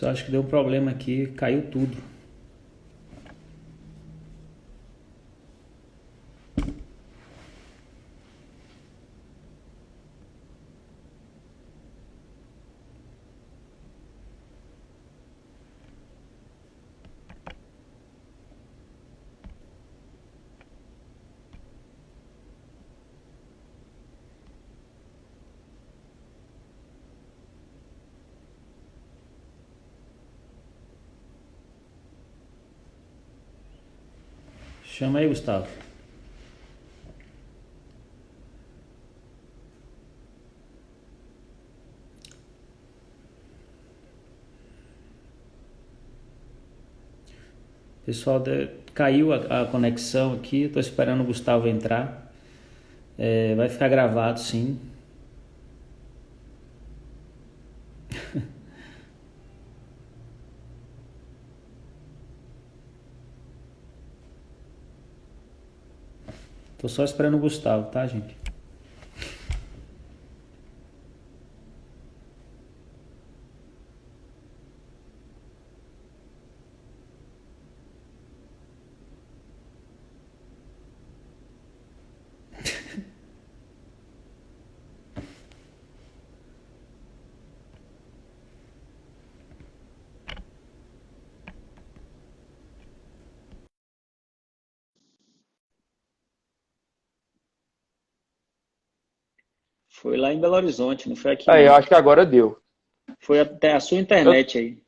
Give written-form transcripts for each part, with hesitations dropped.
Só acho que deu um problema aqui, caiu tudo. Chama aí, Gustavo. Pessoal, caiu a conexão aqui. Estou esperando o Gustavo entrar. Vai ficar gravado, sim. Tô só esperando o Gustavo, tá, gente? Foi lá em Belo Horizonte, não foi aqui Aí, eu não. acho que agora deu. Foi até a sua Eu, internet aí.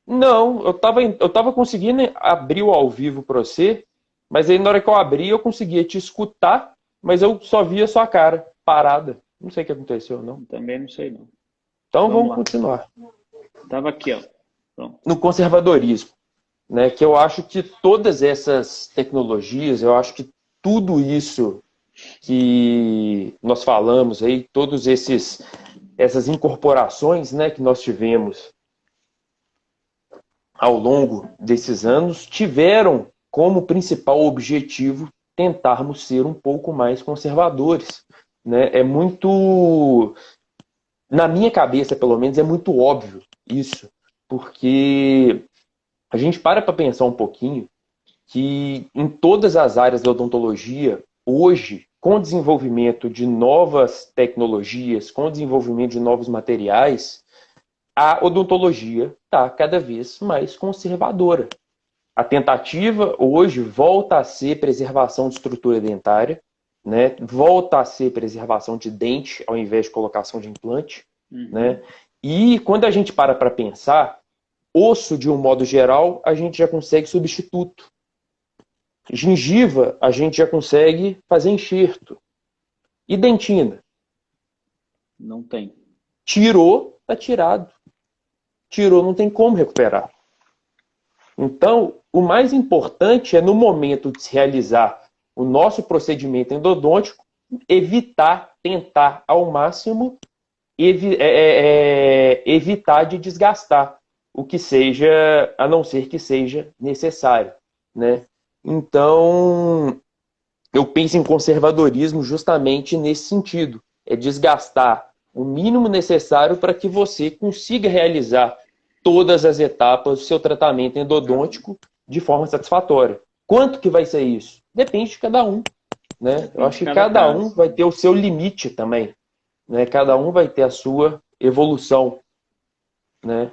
não, eu tava conseguindo abrir o ao vivo para você, mas aí na hora que eu abri, eu conseguia te escutar, mas eu só via sua cara parada. Não sei o que aconteceu, não. Também não sei não. Então Vamos vamos lá. continuar. Tava aqui, ó. Pronto. No conservadorismo, né? Que eu acho que todas essas tecnologias, eu acho que tudo isso que nós falamos aí, todos esses essas incorporações, né, que nós tivemos ao longo desses anos tiveram como principal objetivo tentarmos ser um pouco mais conservadores, né? É muito, na minha cabeça, pelo menos, é muito óbvio isso, porque a gente para pensar um pouquinho que em todas as áreas da odontologia, hoje, com o desenvolvimento de novas tecnologias, com o desenvolvimento de novos materiais, a odontologia está cada vez mais conservadora. A tentativa hoje volta a ser preservação de estrutura dentária, né? Volta a ser preservação de dente ao invés de colocação de implante. Uhum. Né? E quando a gente para pensar, osso, de um modo geral, a gente já consegue substituto. Gengiva, a gente já consegue fazer enxerto. E dentina? Não tem. Tirou, está tirado. Tirou, não tem como recuperar. Então, o mais importante é, no momento de se realizar o nosso procedimento endodôntico, evitar, tentar ao máximo, evitar de desgastar o que seja, a não ser que seja necessário. Né? Então, eu penso em conservadorismo justamente nesse sentido. É desgastar o mínimo necessário para que você consiga realizar todas as etapas do seu tratamento endodôntico de forma satisfatória. Quanto que vai ser isso? Depende de cada um. Né? Eu Depende acho de que cada cada um caso. vai ter o seu limite também. Né? Cada um vai ter a sua evolução. Né?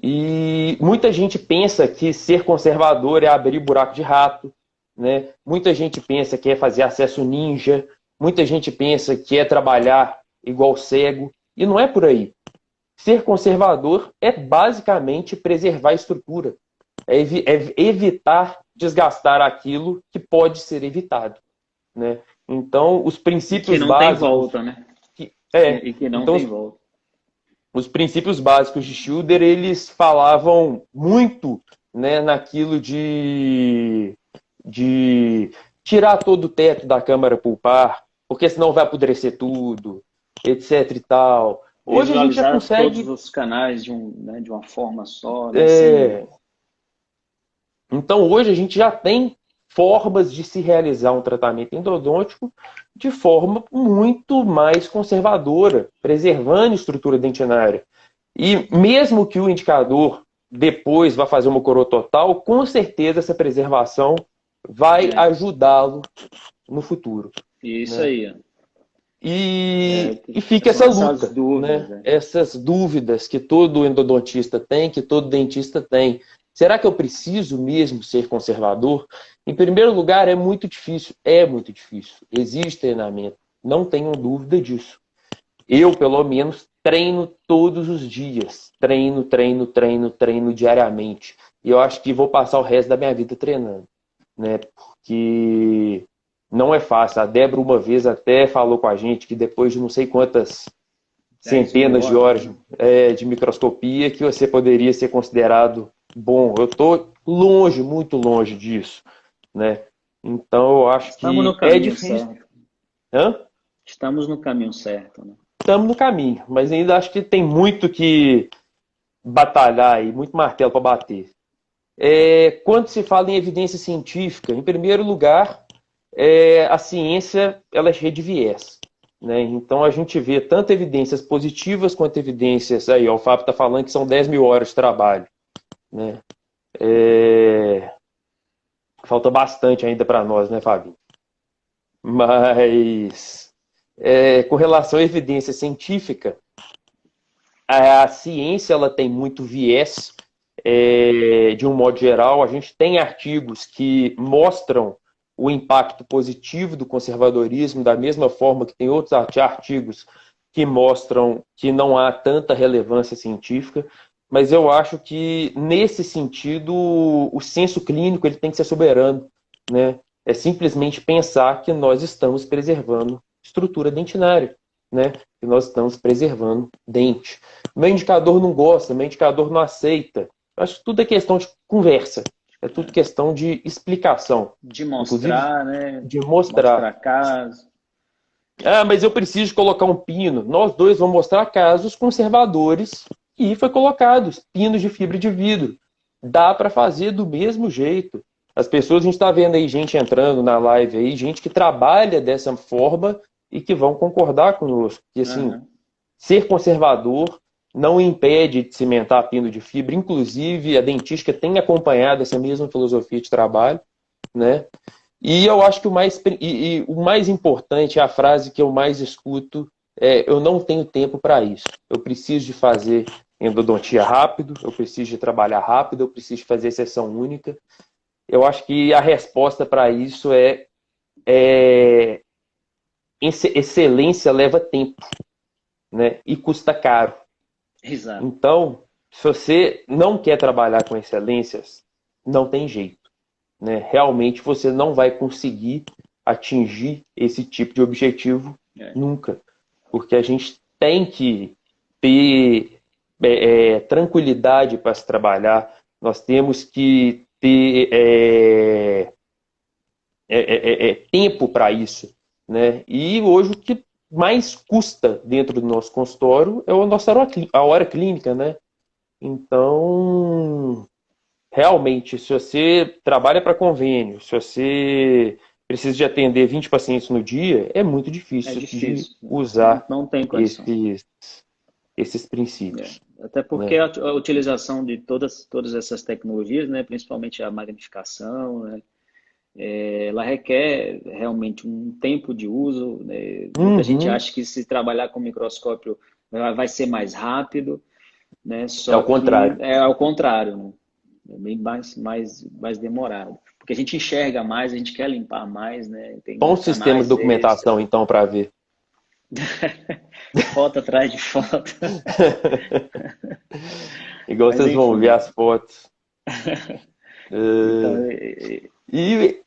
E muita gente pensa que ser conservador é abrir buraco de rato. Né? Muita gente pensa que é fazer acesso ninja. Muita gente pensa que é trabalhar igual cego. E não é por aí. Ser conservador é basicamente preservar a estrutura. É evitar desgastar aquilo que pode ser evitado. Né? Então, os E que princípios não tem básicos. volta, né? Que, E que não então, tem volta. os princípios básicos de Schilder, eles falavam muito, né, naquilo de tirar todo o teto da câmara pulpar, porque senão vai apodrecer tudo, etc e tal. Hoje a gente já Visualizar todos consegue. os canais né, de uma forma só, né? Sem. Então hoje a gente já tem formas de se realizar um tratamento endodôntico de forma muito mais conservadora, preservando a estrutura dentinária. E mesmo que o indicador depois vai fazer uma coroa total, com certeza essa preservação vai ajudá-lo no futuro. Isso, né? aí. E fica essa luta, dúvidas, né? Essas dúvidas que todo endodontista tem, que todo dentista tem. Será que eu preciso mesmo ser conservador? Em primeiro lugar, é muito difícil. É muito difícil. Existe treinamento. Não tenham dúvida disso. Eu, pelo menos, treino todos os dias. Treino diariamente. E eu acho que vou passar o resto da minha vida treinando, né? Porque não é fácil. A Débora, uma vez, até falou com a gente que depois de não sei quantas centenas de horas de microscopia, que você poderia ser considerado bom. Eu estou longe, muito longe disso, né? Então, eu acho que é difícil. Certo. Hã? Estamos no caminho certo, né? Estamos no caminho, mas ainda acho que tem muito que batalhar e muito martelo para bater. Quando se fala em evidência científica, em primeiro lugar, a ciência ela é cheia de viés, né? Então a gente vê tanto evidências positivas quanto evidências, aí ó, o Fábio está falando que são 10 mil horas de trabalho, né? Falta bastante ainda para nós, né, Fábio? Mas com relação à evidência científica, a ciência ela tem muito viés, de um modo geral. A gente tem artigos que mostram o impacto positivo do conservadorismo, da mesma forma que tem outros artigos que mostram que não há tanta relevância científica, mas eu acho que, nesse sentido, o senso clínico ele tem que ser soberano, né? É simplesmente pensar que nós estamos preservando estrutura dentinária, né? Que nós estamos preservando dente. Meu indicador não gosta, meu indicador não aceita. Eu acho que tudo é questão de conversa. É tudo questão de explicação. De mostrar, né? De mostrar casos. Mas eu preciso colocar um pino. Nós dois vamos mostrar casos conservadores e foi colocado pinos de fibra de vidro. Dá para fazer do mesmo jeito. As pessoas, a gente está vendo aí gente entrando na live aí, gente que trabalha dessa forma e que vão concordar conosco. Que assim, ser conservador não impede de cimentar pino de fibra. Inclusive, a dentística tem acompanhado essa mesma filosofia de trabalho, né? E eu acho que o mais importante, a frase que eu mais escuto eu não tenho tempo para isso. Eu preciso de fazer endodontia rápido, eu preciso de trabalhar rápido, eu preciso de fazer sessão única. Eu acho que a resposta para isso excelência leva tempo, né? E custa caro. Exato. Então, se você não quer trabalhar com excelências, não tem jeito, né? Realmente você não vai conseguir atingir esse tipo de objetivo nunca. Porque a gente tem que ter tranquilidade para se trabalhar, nós temos que ter tempo para isso, né? E hoje o que mais custa dentro do nosso consultório é a hora clínica, né? Então, realmente, se você trabalha para convênio, se você precisa de atender 20 pacientes no dia, é muito difícil, de usar não tem esses princípios. Até porque a utilização de todas essas tecnologias, né, principalmente a magnificação, né, ela requer realmente um tempo de uso, né? Muita gente acha que se trabalhar com microscópio vai ser mais rápido, né? Só é ao contrário. É ao contrário, né? É bem mais demorado. Porque a gente enxerga mais, a gente quer limpar mais, né? Tem bom sistema de documentação, então, para ver. Foto atrás de foto. Igual vocês vão ver as fotos. Então, e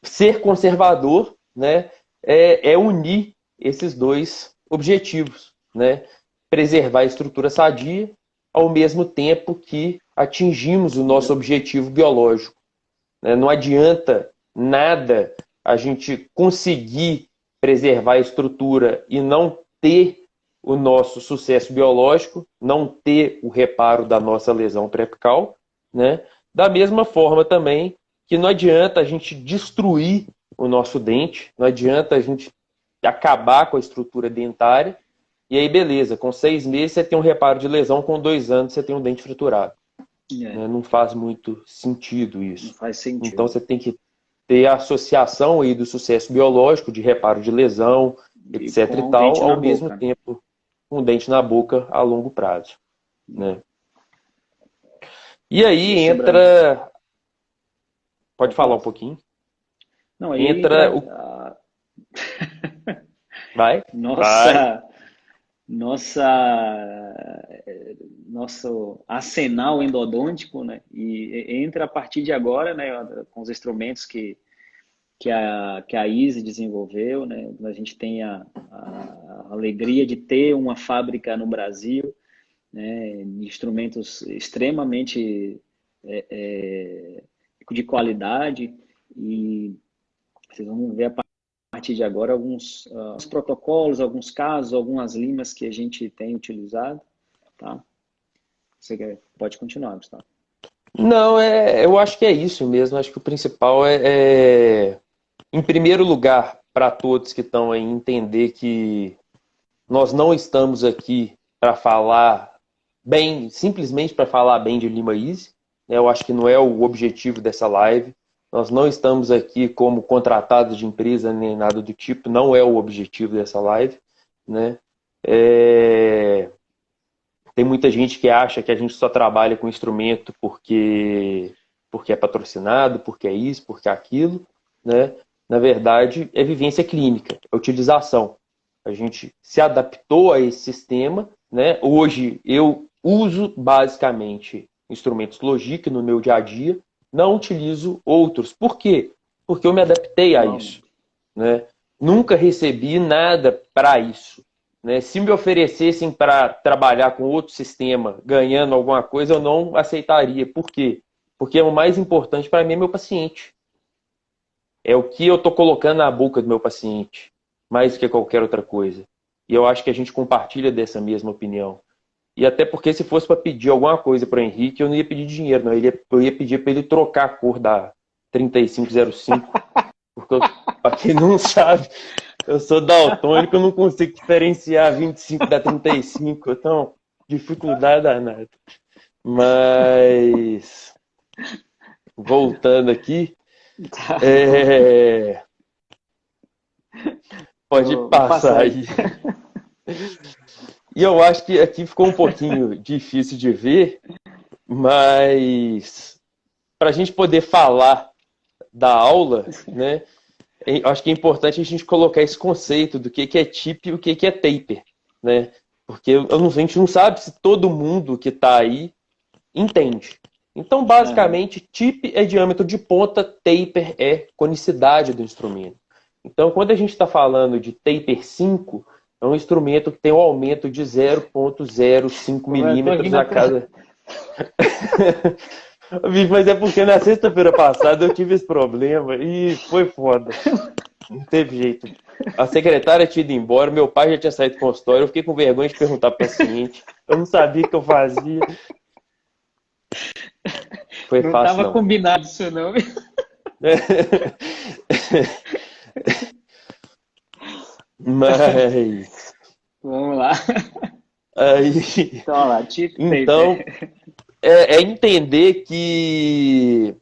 ser conservador, né, é unir esses dois objetivos, né? Preservar a estrutura sadia, ao mesmo tempo que atingimos o nosso objetivo biológico. Não adianta nada a gente conseguir preservar a estrutura e não ter o nosso sucesso biológico, não ter o reparo da nossa lesão pré-apical, né? Da mesma forma também que não adianta a gente destruir o nosso dente, não adianta a gente acabar com a estrutura dentária, e aí beleza, com 6 meses você tem um reparo de lesão, com 2 anos você tem um dente fraturado. É, né? Não faz muito sentido não isso. faz Então sentido. você tem que ter a associação aí do sucesso biológico, de reparo de lesão, E etc e com o tal, dente na ao mesmo boca, né? tempo com o dente na boca a longo prazo, né? E E aí sobre entra, pode pode falar falar. um pouquinho, Não, aí entra entra o, vai, vai, nossa, nossa, nosso arsenal endodôntico, né? E entra a partir de agora, né? Com os instrumentos que a Easy desenvolveu, né? A gente tem a alegria de ter uma fábrica no Brasil, né? De instrumentos extremamente de qualidade e vocês vão ver a partir de agora alguns protocolos, alguns casos, algumas limas que a gente tem utilizado, tá? Pode continuar, Gustavo. não, eu acho que é isso mesmo. Acho que o principal em primeiro lugar, para todos que estão aí, entender que nós não estamos aqui para falar bem, simplesmente para falar bem de Lima Easy, né? Eu acho que não é o objetivo dessa live. Nós não estamos aqui como contratados de empresa nem nada do tipo, não é o objetivo dessa live, né? É, Tem muita gente que acha que a gente só trabalha com instrumento porque é patrocinado, porque é isso, porque é aquilo, né? Na verdade, é vivência clínica, é utilização. A gente se adaptou a esse sistema, né? Hoje eu uso basicamente instrumentos Logic no meu dia a dia, não utilizo outros. Por quê? Porque eu me adaptei a Uau. isso, né? Nunca recebi nada para isso, né? Se me oferecessem para trabalhar com outro sistema, ganhando alguma coisa, eu não aceitaria. Por quê? Porque o mais importante para mim é meu paciente. É o que eu estou colocando na boca do meu paciente, mais do que qualquer outra coisa. E eu acho que a gente compartilha dessa mesma opinião. E até porque se fosse para pedir alguma coisa para o Henrique, eu não ia pedir dinheiro, não. Eu ia pedir para ele trocar a cor da 3505. Porque, para quem não sabe, eu sou daltônico, eu não consigo diferenciar 25 da 35. Então, dificuldade danada. Mas, voltando aqui, é, pode Vou passar passar aí. aí. E eu acho que aqui ficou um pouquinho difícil de ver, mas para a gente poder falar da aula, né, eu acho que é importante a gente colocar esse conceito do que é tip e o que é taper, né? Porque a gente não sabe se todo mundo que está aí entende. Então, Aham. basicamente, tip é diâmetro de ponta, taper é conicidade do instrumento. Então, quando a gente está falando de taper 5, é um instrumento que tem um aumento de 0,05 Eu tô milímetros rindo a até. cada. Mas é porque na sexta-feira passada eu tive esse problema e foi foda. Não teve jeito. A secretária tinha ido embora, meu pai já tinha saído do consultório, eu fiquei com vergonha de perguntar para o paciente. Eu não sabia o que eu fazia. Foi Não fácil, estava não. combinado isso, não. Mas Vamos lá. aí, Então, olha lá, tip então taper. é entender que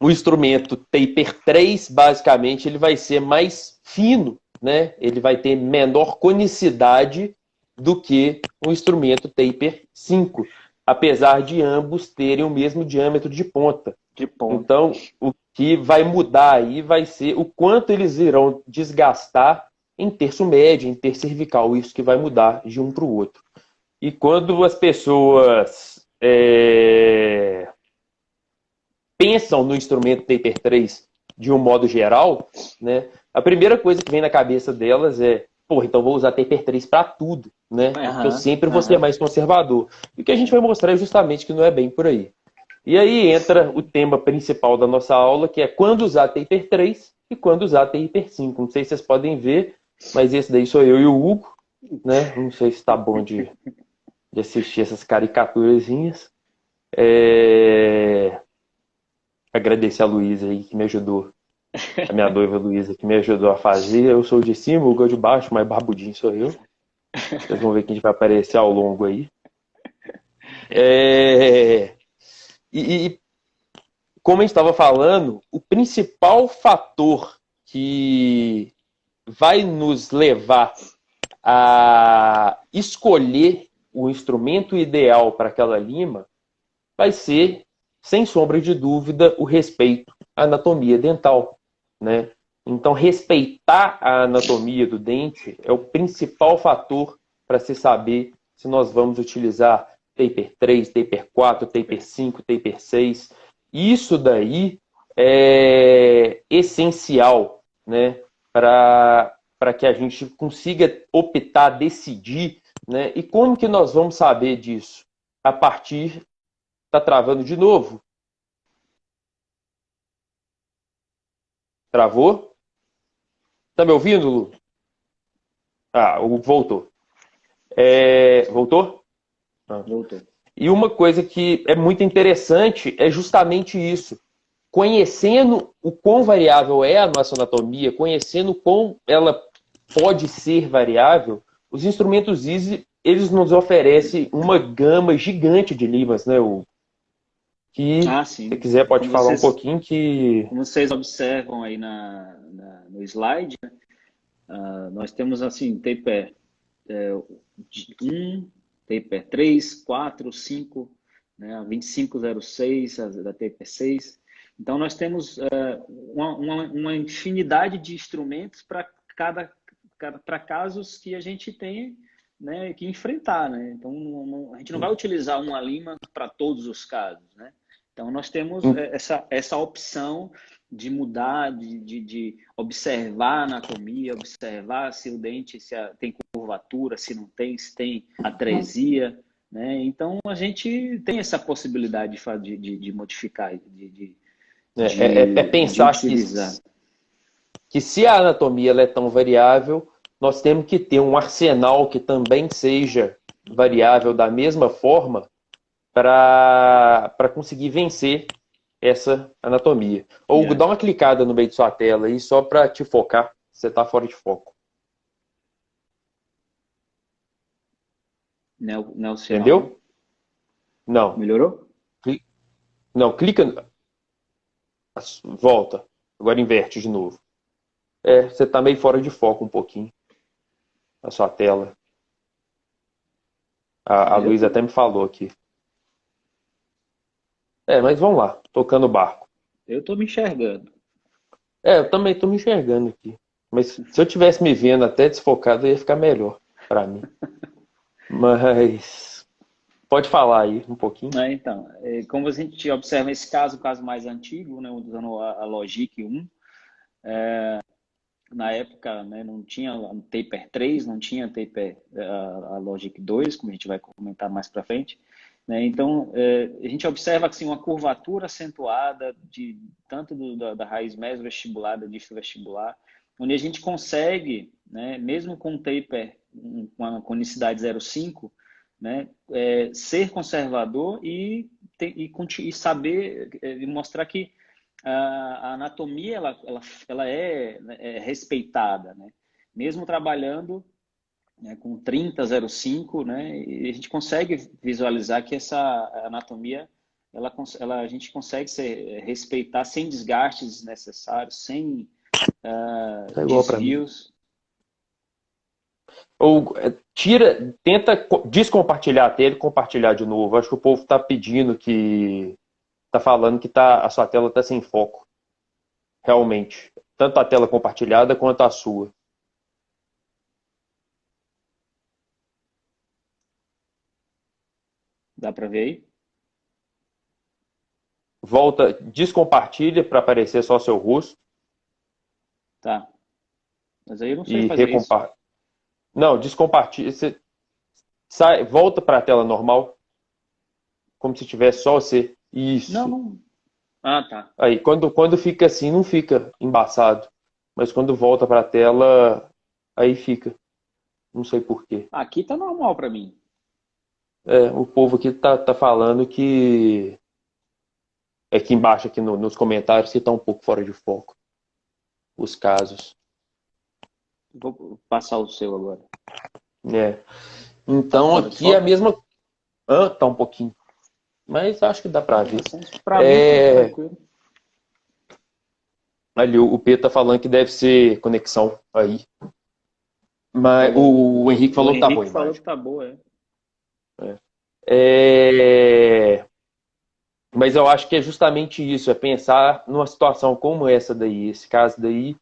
o instrumento Taper 3, basicamente, ele vai ser mais fino, né? Ele vai ter menor conicidade do que o instrumento Taper 5, apesar de ambos terem o mesmo diâmetro de ponta. De ponta. Então, o que vai mudar aí vai ser o quanto eles irão desgastar em terço médio, em terço cervical, isso que vai mudar de um para o outro. E quando as pessoas pensam no instrumento Taper 3 de um modo geral, né, a primeira coisa que vem na cabeça delas é, pô, então vou usar Taper 3 para tudo, né? Porque eu Aham, sempre vou ser aham. mais conservador. E o que a gente vai mostrar é justamente que não é bem por aí. E aí entra o tema principal da nossa aula, que é quando usar Taper 3 e quando usar Taper 5. Não sei se vocês podem ver, mas esse daí sou eu e o Hugo, né? Não sei se está bom de assistir essas caricaturazinhas. Agradecer a Luísa aí que me ajudou, a minha noiva Luísa que me ajudou a fazer. Eu sou o de cima, o Hugo é de baixo, mas barbudinho sou eu. Vocês vão ver que a gente vai aparecer ao longo aí. É... E como a gente estava falando, o principal fator que vai nos levar a escolher o instrumento ideal para aquela lima vai ser, sem sombra de dúvida, o respeito à anatomia dental, né? Então, respeitar a anatomia do dente é o principal fator para se saber se nós vamos utilizar taper 3, taper 4, taper 5, taper 6. Isso daí é essencial, né, para que a gente consiga optar, decidir, né? E como que nós vamos saber disso? A partir... Tá travando de novo? Travou? Tá me ouvindo, Lu? Ah, voltou. Voltou? Ah. Voltou. E uma coisa que é muito interessante é justamente isso. Conhecendo o quão variável é a nossa anatomia, conhecendo quão ela pode ser variável, os instrumentos Easy, eles nos oferecem uma gama gigante de limas, né? Que, se você quiser, pode como falar vocês, um pouquinho que... Como vocês observam aí no slide, né? Nós temos assim, taper 1, taper 3, 4, 5, né, a 2506, da taper 6. Então, nós temos uma infinidade de instrumentos para casos que a gente tem, né, que enfrentar. Né? Então, a gente não vai utilizar uma lima para todos os casos. Né? Então, nós temos essa opção de mudar, de observar a anatomia, observar se o dente tem curvatura, se não tem, se tem atresia. Né? Então, a gente tem essa possibilidade de modificar, de pensar utilizar. Que se a anatomia ela é tão variável, nós temos que ter um arsenal que também seja variável da mesma forma para conseguir vencer essa anatomia. Ou dá uma clicada no meio de sua tela aí só para te focar. Você está fora de foco. Entendeu? Não. Melhorou? Não, clica. Volta. Agora inverte de novo. Você está meio fora de foco um pouquinho. Na sua tela. A Luísa até me falou aqui. Mas vamos lá. Tocando o barco. Eu estou me enxergando. Eu também estou me enxergando aqui. Mas se eu tivesse me vendo até desfocado, ia ficar melhor para mim. Mas pode falar aí um pouquinho. Então, como a gente observa esse caso, o caso mais antigo, né, usando a Logic 1, na época, né, não tinha taper 3, não tinha taper a Logic 2, como a gente vai comentar mais para frente. Né? Então, a gente observa assim, uma curvatura acentuada tanto da raiz mesovestibular, da distovestibular, onde a gente consegue, né, mesmo com taper com a conicidade 0,5, né, ser conservador e saber mostrar que a anatomia ela é respeitada, né? Mesmo trabalhando, né, com 30,05, né, e a gente consegue visualizar que essa anatomia a gente consegue respeitar sem desgastes desnecessários, sem desvios. Ou tenta descompartilhar a tela e compartilhar de novo. Acho que o povo está pedindo está falando que a sua tela está sem foco. Realmente. Tanto a tela compartilhada quanto a sua. Dá para ver aí? Volta, descompartilha para aparecer só seu rosto. Tá. Mas aí eu não sei fazer isso. Não, descompartilha. Você volta para a tela normal. Como se tivesse só você. Isso. Não. Ah, tá. Aí, quando fica assim, não fica embaçado. Mas quando volta para a tela, aí fica. Não sei porquê. Aqui tá normal para mim. O povo aqui tá falando que... Aqui embaixo, aqui nos comentários, que está um pouco fora de foco. Os casos. Vou passar o seu agora. Então, aqui é a mesma... tá um pouquinho. mas acho que dá para ver. Para mim, tá tranquilo. Ali o Pedro tá falando que deve ser conexão aí. Mas o Henrique falou que tá boa a O Henrique falou imagem. que tá boa, Mas eu acho que é justamente isso, é pensar numa situação como essa daí. Esse caso daí,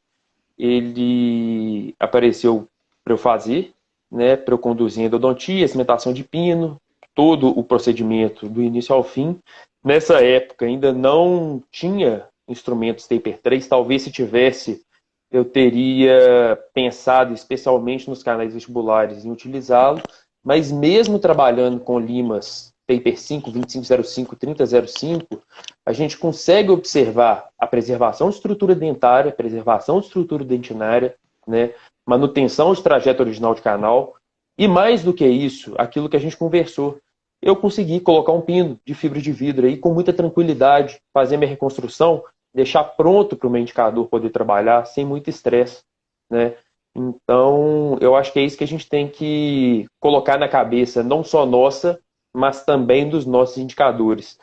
ele apareceu para eu fazer, né, para eu conduzir endodontia, cimentação de pino, todo o procedimento do início ao fim. Nessa época ainda não tinha instrumentos Taper 3, talvez se tivesse, eu teria pensado especialmente nos canais vestibulares em utilizá-lo, mas mesmo trabalhando com limas Taper 5, 2505, 3005, a gente consegue observar a preservação de estrutura dentária, preservação de estrutura dentinária, né, manutenção de trajeto original de canal, e mais do que isso, aquilo que a gente conversou, eu consegui colocar um pino de fibra de vidro aí com muita tranquilidade, fazer minha reconstrução, deixar pronto para o meu indicador poder trabalhar sem muito estresse, né? Então, eu acho que é isso que a gente tem que colocar na cabeça, não só nossa, mas também dos nossos indicadores.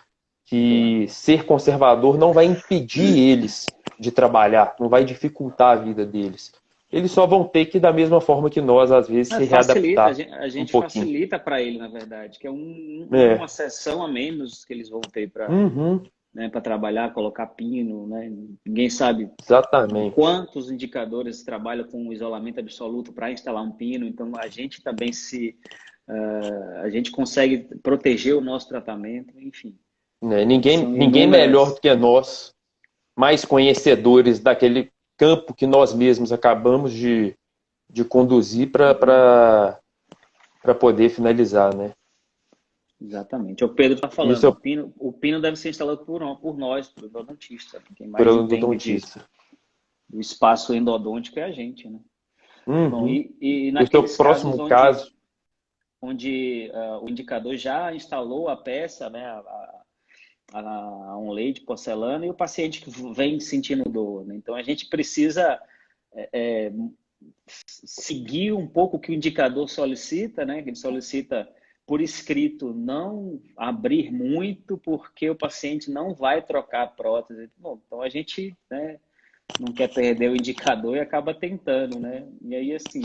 Que ser conservador não vai impedir eles de trabalhar, não vai dificultar a vida deles. Eles só vão ter que, da mesma forma que nós, às vezes, se readaptar a gente um pouquinho. facilita para ele, na verdade, que é uma sessão a menos que eles vão ter para né, para trabalhar, colocar pino, né? Ninguém sabe Exatamente. quantos indicadores trabalham com isolamento absoluto para instalar um pino, então a gente também a gente consegue proteger o nosso tratamento, enfim. Ninguém melhor do que nós, mais conhecedores daquele campo que nós mesmos acabamos de conduzir para poder finalizar, né? Exatamente. O Pedro está falando, o pino deve ser instalado por nós, por endodontista. Quem mais entende do espaço endodôntico é a gente, né? Bom, e naqueles próximo caso onde o indicador já instalou a peça, né, a onlay de porcelana, e o paciente que vem sentindo dor, né? Então a gente precisa seguir um pouco o que o indicador solicita, né? Ele solicita por escrito não abrir muito, porque o paciente não vai trocar a prótese. Bom, então a gente, né, não quer perder o indicador e acaba tentando, né? E aí, assim...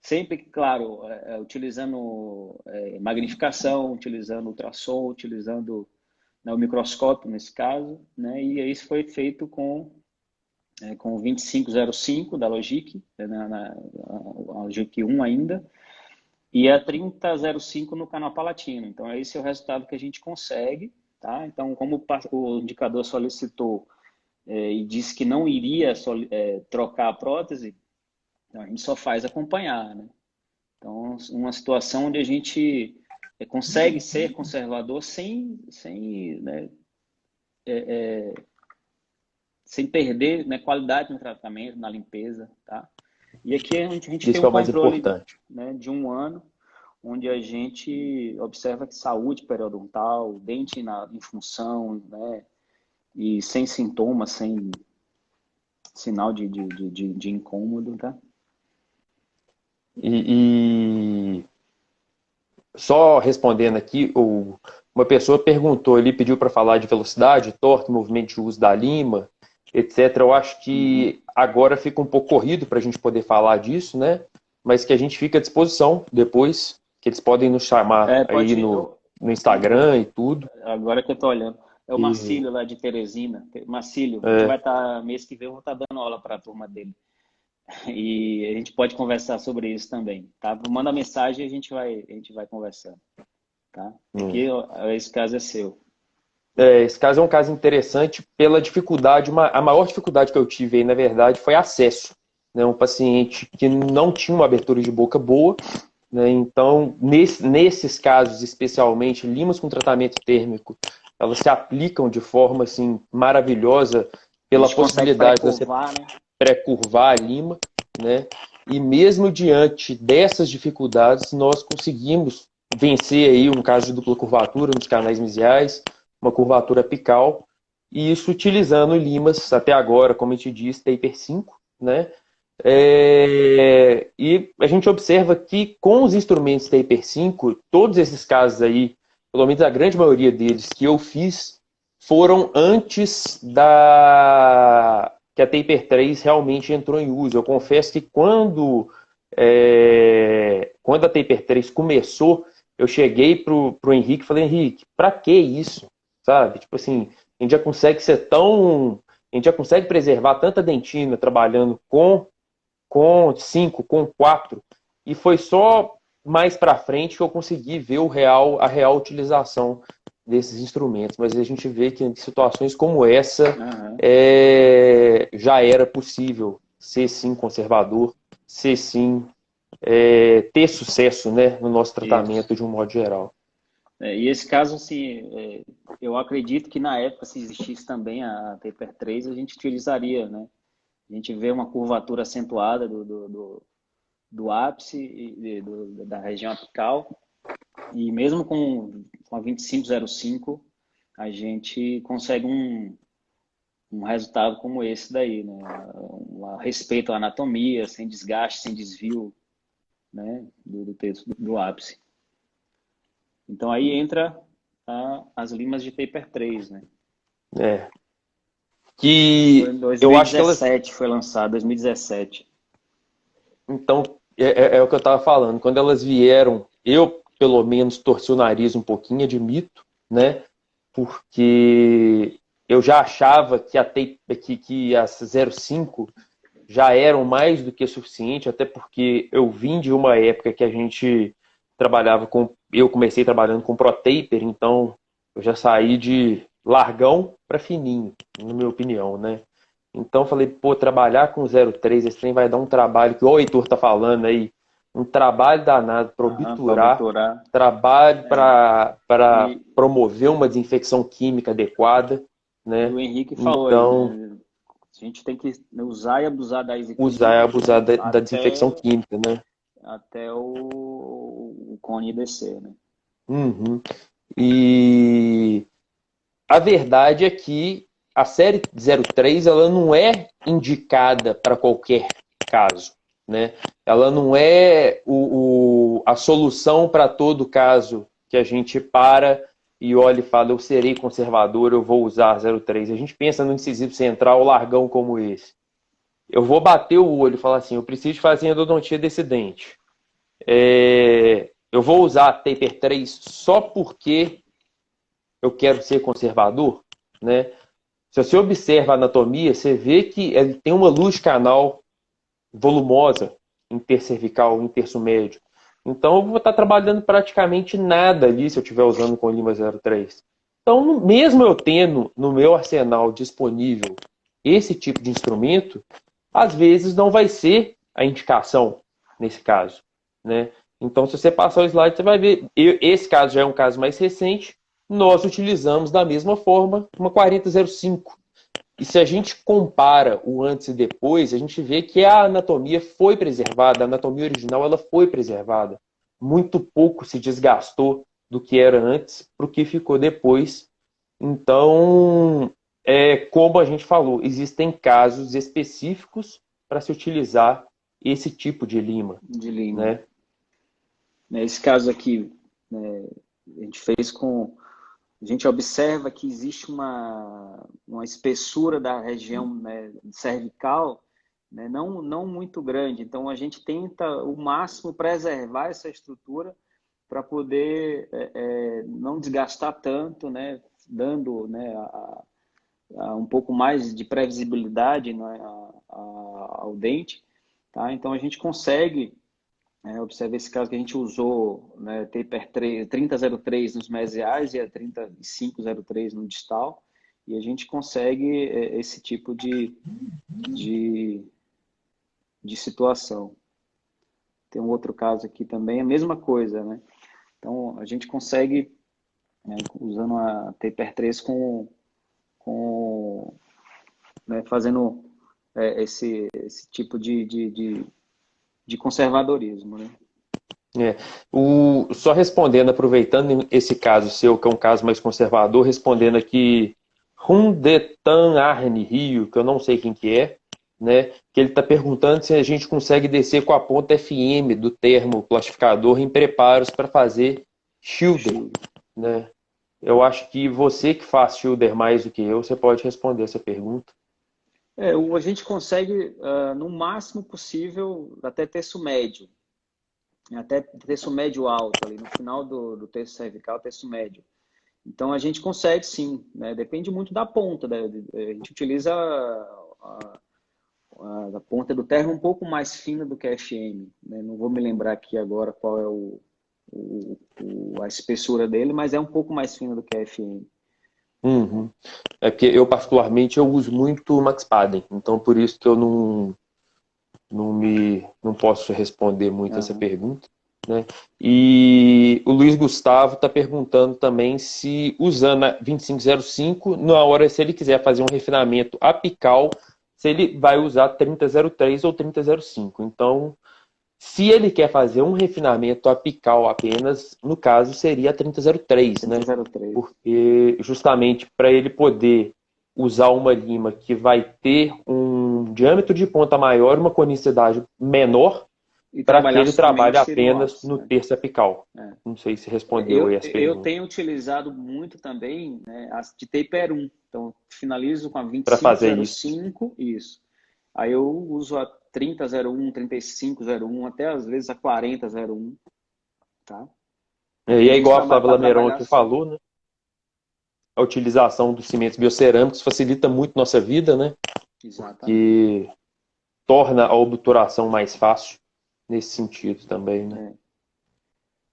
Sempre, claro, utilizando magnificação, utilizando ultrassom, utilizando, né, o microscópio nesse caso, né? E isso foi feito com o 2505 da Logic, a Logic 1 ainda, e a 3005 no canal palatino. Então, esse é o resultado que a gente consegue, tá? Então, como o indicador solicitou e disse que não iria trocar a prótese, então a gente só faz acompanhar, né? Então, uma situação onde a gente consegue ser conservador sem perder, né, qualidade no tratamento, na limpeza, tá? E aqui a gente tem um controle, né, de 1 ano, onde a gente observa que saúde periodontal, dente em função, né, e sem sintomas, sem sinal de incômodo, tá? E só respondendo aqui, uma pessoa perguntou, ele pediu para falar de velocidade, torque, movimento de uso da lima, etc. Eu acho que agora fica um pouco corrido para a gente poder falar disso, né? Mas que a gente fica à disposição depois, que eles podem nos chamar aí no Instagram e tudo. Agora que eu estou olhando. É o Marcílio lá de Teresina. Marcílio, a gente vai estar, mês que vem, eu vou estar dando aula para a turma dele. E a gente pode conversar sobre isso também, tá? Manda mensagem e a gente vai conversando, tá? Porque esse caso é seu. Esse caso é um caso interessante pela dificuldade. A maior dificuldade que eu tive aí, na verdade, foi acesso. Né? Um paciente que não tinha uma abertura de boca boa, né? Então, nesses casos, especialmente, limas com tratamento térmico, elas se aplicam de forma assim, maravilhosa pela possibilidade de você pré-curvar a lima, né? E mesmo diante dessas dificuldades, nós conseguimos vencer aí um caso de dupla curvatura nos canais mesiais, uma curvatura apical, e isso utilizando limas, até agora, como a gente disse, Taper 5, né? E a gente observa que com os instrumentos Taper 5, todos esses casos aí pelo menos a grande maioria deles que eu fiz, foram antes da que a Taper 3 realmente entrou em uso. Eu confesso que quando a Taper 3 começou, eu cheguei pro Henrique e falei, Henrique, pra que isso? Sabe? Tipo assim, a gente já consegue ser tão... A gente já consegue preservar tanta dentina trabalhando com 5, com 4, e foi só mais para frente que eu consegui ver a real utilização desses instrumentos. Mas a gente vê que em situações como essa já era possível ser sim conservador, ser sim ter sucesso, né, no nosso tratamento de um modo geral. E esse caso, assim, eu acredito que na época, se existisse também a Taper 3, a gente utilizaria, né? A gente vê uma curvatura acentuada do ápice e da região apical, e mesmo com a 2505, a gente consegue um resultado como esse daí, né? Um respeito à anatomia, sem desgaste, sem desvio, né? do ápice. Então aí entra as limas de Taper 3, né? Que Foi em 2017, eu acho que elas... foi lançado, 2017. Então, é o que eu estava falando. Quando elas vieram, eu, pelo menos, torci o nariz um pouquinho, admito, né? Porque eu já achava que as 05 já eram mais do que suficiente, até porque eu vim de uma época que a gente trabalhava com... Eu comecei trabalhando com ProTaper, então eu já saí de largão para fininho, na minha opinião, né? Então falei, pô, trabalhar com 03, esse trem vai dar um trabalho, que o Heitor tá falando aí, um trabalho danado para obturar, trabalho para promover uma desinfecção química adequada, né? E o Henrique falou então, aí, né? A gente tem que usar e abusar da usar e abusar da desinfecção química, né? Até o cone descer, né? Uhum. E a verdade é que a série 03 ela não é indicada para qualquer caso, né? Ela não é a solução para todo caso que a gente para e olha e fala, eu serei conservador, eu vou usar 03. A gente pensa no incisivo central largão como esse. Eu vou bater o olho e falar assim, eu preciso fazer endodontia desse dente. Eu vou usar a Taper 3 só porque eu quero ser conservador, né? Se você observa a anatomia, você vê que ele tem uma luz canal volumosa, intercervical, intersumédio. Então eu vou estar trabalhando praticamente nada ali se eu estiver usando com lima 03. Então, mesmo eu tendo no meu arsenal disponível esse tipo de instrumento, às vezes não vai ser a indicação nesse caso, né? Então, se você passar o slide, você vai ver. Esse caso já é um caso mais recente. Nós utilizamos da mesma forma uma 4005. E se a gente compara o antes e depois, a gente vê que a anatomia foi preservada, a anatomia original ela foi preservada. Muito pouco se desgastou do que era antes para o que ficou depois. Então, como a gente falou, existem casos específicos para se utilizar esse tipo de lima. Né? Nesse caso aqui, né, a gente fez com... A gente observa que existe uma espessura da região, né, cervical, né, não muito grande. Então, a gente tenta, o máximo, preservar essa estrutura para poder não desgastar tanto, né, dando, né, um pouco mais de previsibilidade, né, ao dente. Tá? Então, a gente consegue... observe esse caso que a gente usou, né, Taper 3003 nos mesiais e a 3503 no distal, e a gente consegue esse tipo de situação. Tem um outro caso aqui também, a mesma coisa, né? Então, a gente consegue, né, usando a Taper 3 né, fazendo esse tipo de conservadorismo, né? Só respondendo, aproveitando esse caso seu, que é um caso mais conservador, respondendo aqui Rundetan Arne Rio, que eu não sei quem que é, né? Que ele está perguntando se a gente consegue descer com a ponta FM do termo plastificador em preparos para fazer shielding. né? Eu acho que você que faz shoulder mais do que eu, você pode responder essa pergunta. A gente consegue, no máximo possível, até terço médio. Até terço médio alto, ali no final do terço cervical, terço médio. Então a gente consegue sim, né? Depende muito da ponta, né? A gente utiliza a ponta do terno um pouco mais fina do que a FM, né? Não vou me lembrar aqui agora qual é a espessura dele, mas é um pouco mais fina do que a FM. Uhum. É porque eu, particularmente, eu uso muito o Max Paden, então por isso que eu não posso responder muito essa Aham. pergunta, né? E o Luiz Gustavo está perguntando também se usando a 2505, na hora se ele quiser fazer um refinamento apical, se ele vai usar 3003 ou 3005. Então, se ele quer fazer um refinamento apical apenas, no caso seria a 3003, né? 3003. Porque justamente para ele poder usar uma lima que vai ter um diâmetro de ponta maior, uma conicidade menor, E para que trabalhar ele trabalhe somente no apenas alto, no né? terço apical. É. Não sei se respondeu aí Eu, as eu perguntas. tenho utilizado muito também, né, as de taper 1. Então, finalizo com a Para fazer isso. 2505, isso. Aí eu uso a 3001, 3501, até às vezes a 4001, tá? E Aí aí a é gente igual a Flávia para Lameron trabalhar aqui só. falou, né? A utilização dos cimentos biocerâmicos facilita muito nossa vida, né? Exatamente. Porque torna a obturação mais fácil nesse sentido também, né? É.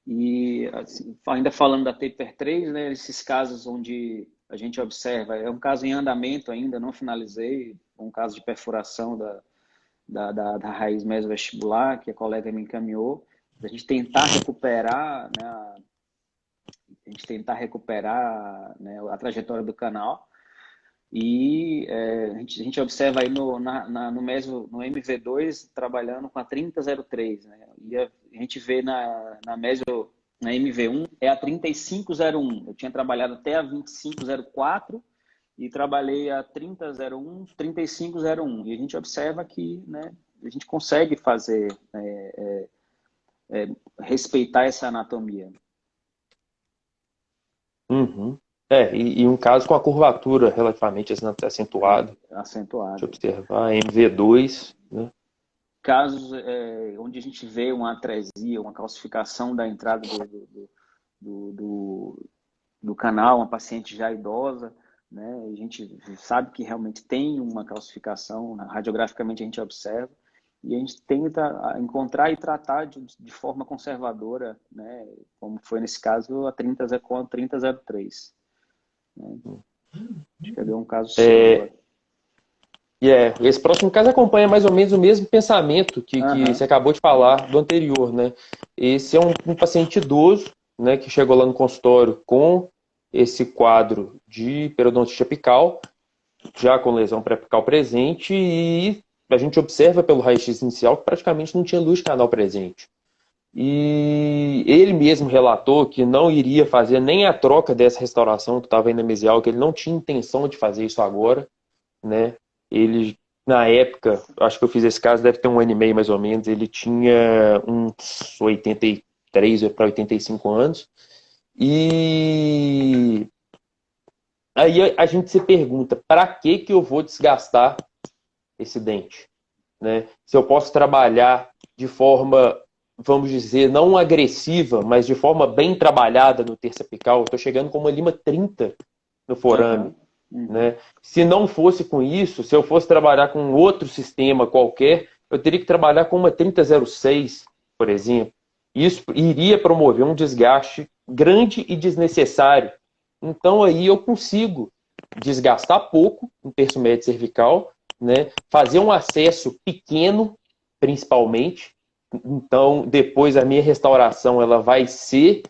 E assim, ainda falando da Taper 3, né, esses casos onde a gente observa, é um caso em andamento ainda, não finalizei, um caso de perfuração da raiz mesovestibular, que a colega me encaminhou, a gente tentar recuperar, né, né, a trajetória do canal. E a gente observa aí no MV2 trabalhando com a 3003, né? E a gente vê na MV1 é a 3501. Eu tinha trabalhado até a 2504 e trabalhei a 3001, 3501. E a gente observa que, né, a gente consegue fazer, respeitar essa anatomia. Uhum. E um caso com a curvatura relativamente acentuada, de Acentuada. observar, MV2, né? Casos onde a gente vê uma atresia, uma calcificação da entrada do, do, do canal, uma paciente já idosa, né? A gente sabe que realmente tem uma calcificação, radiograficamente a gente observa, e a gente tenta encontrar e tratar de forma conservadora, né? Como foi nesse caso com a 3003. Né? Acho que deu um caso seu agora. Esse próximo caso acompanha mais ou menos o mesmo pensamento que você Aham. acabou de falar do anterior, né? Esse é um paciente idoso, né, que chegou lá no consultório com esse quadro de periodontite apical, já com lesão pré-apical presente, e a gente observa pelo raio-x inicial que praticamente não tinha luz de canal presente. E ele mesmo relatou que não iria fazer nem a troca dessa restauração que estava indo mesial, que ele não tinha intenção de fazer isso agora, né? Ele, na época, acho que eu fiz esse caso, deve ter um ano e meio mais ou menos, ele tinha uns 83 para 85 anos. E aí a gente se pergunta, para que eu vou desgastar esse dente? Né? Se eu posso trabalhar de forma, vamos dizer, não agressiva, mas de forma bem trabalhada no terço apical, eu estou chegando com uma lima 30 no forame. Aham. Uhum. Né? Se não fosse com isso, se eu fosse trabalhar com outro sistema qualquer, eu teria que trabalhar com uma 3006, por exemplo. Isso iria promover um desgaste grande e desnecessário. Então aí eu consigo desgastar pouco no terço médio cervical, né? Fazer um acesso pequeno, principalmente. Então depois a minha restauração ela vai ser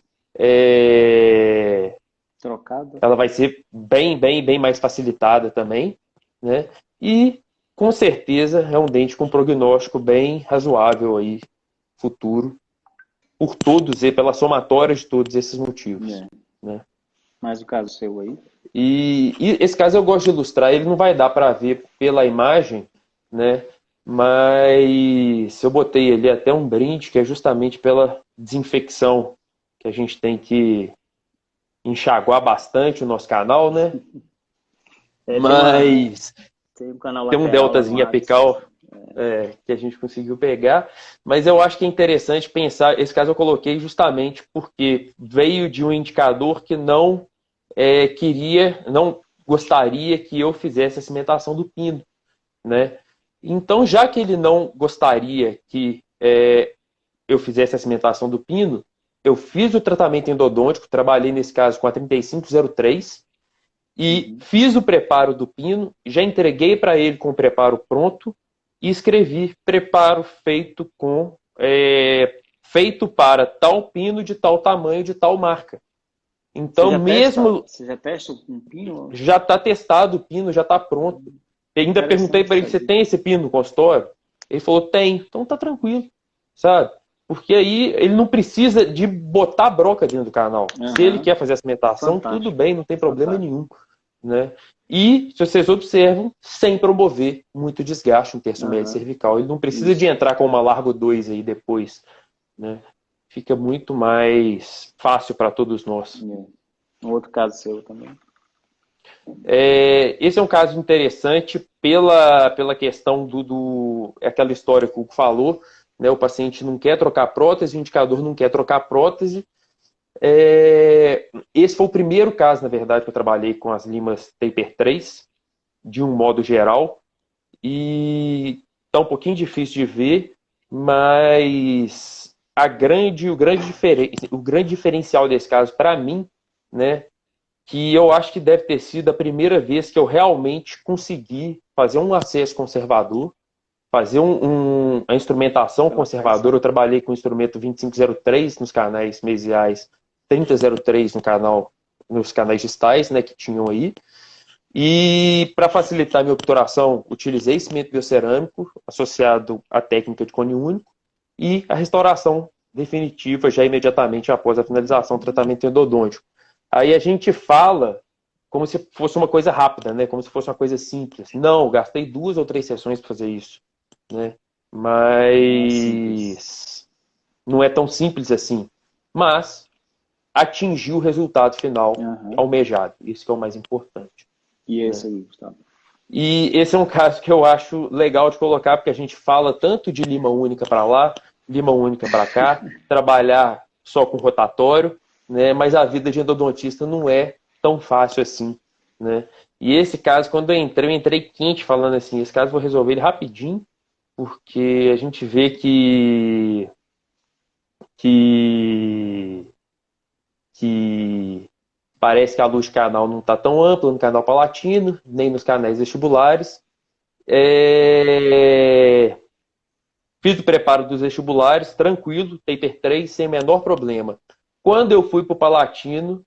Trocado. ela vai ser bem mais facilitada também, né? E com certeza é um dente com prognóstico bem razoável aí futuro por todos e pela somatória de todos esses motivos, É. né? Mais o caso seu aí. E esse caso eu gosto de ilustrar, ele não vai dar para ver pela imagem, né? Mas eu botei ali até um brinde que é justamente pela desinfecção que a gente tem que enxaguar bastante o nosso canal, né? É, Mas tem um canal tem um lateral lá no deltazinho Whats. apical que a gente conseguiu pegar, mas eu acho que é interessante pensar, esse caso eu coloquei justamente porque veio de um indicador que não não gostaria que eu fizesse a cimentação do pino, né? Então, já que ele não gostaria que eu fizesse a cimentação do pino, eu fiz o tratamento endodôntico, trabalhei nesse caso com a 3503 e Uhum. fiz o preparo do pino, já entreguei para ele com o preparo pronto e escrevi preparo feito para tal pino de tal tamanho de tal marca. Então, mesmo Você já testa um pino? já está testado o pino, já está pronto. E ainda perguntei Interessante para ele: essa você dica. tem esse pino no consultório? Ele falou: tem. Então tá tranquilo, sabe? Porque aí ele não precisa de botar broca dentro do canal. Se ele Aham. quer fazer a cimentação, tudo Fantástico. bem, não tem problema Fantástico. nenhum, né? E, se vocês observam, sem promover muito desgaste no terço médio Aham. cervical. Ele não precisa de Isso. entrar com uma Largo 2 aí depois, né? Fica muito mais fácil para todos nós. Um outro caso seu também. Esse é um caso interessante pela questão aquela história que o Hugo falou, né? O paciente não quer trocar prótese, o indicador não quer trocar prótese. Esse foi o primeiro caso, na verdade, que eu trabalhei com as limas Taper 3, de um modo geral, e tá um pouquinho difícil de ver, mas o grande diferencial desse caso, para mim, né, que eu acho que deve ter sido a primeira vez que eu realmente consegui fazer um acesso conservador, fazer a instrumentação Pela conservadora. Eu pressão. trabalhei com o instrumento 2503 nos canais mesiais, 3003 nos canais distais, né, que tinham aí. E para facilitar a minha obturação, utilizei cimento biocerâmico associado à técnica de cone único e a restauração definitiva já imediatamente após a finalização do tratamento endodôntico. Aí a gente fala como se fosse uma coisa rápida, né? Como se fosse uma coisa simples. Não, gastei 2 ou 3 sessões para fazer isso, né? Não é simples. Mas não é tão simples assim. Mas atingiu o resultado final Aham. almejado. Isso que é o mais importante, E né? esse aí, Gustavo? E esse é um caso que eu acho legal de colocar, porque a gente fala tanto de lima única para lá, lima única para cá, trabalhar só com rotatório, né? Mas a vida de endodontista não é tão fácil assim, né? E esse caso, quando eu entrei quente falando assim, esse caso eu vou resolver ele rapidinho, porque a gente vê que, que parece que a luz de canal não está tão ampla no canal palatino, nem nos canais vestibulares. É... Fiz o preparo dos vestibulares, tranquilo, Taper 3, sem menor problema. Quando eu fui para o Palatino,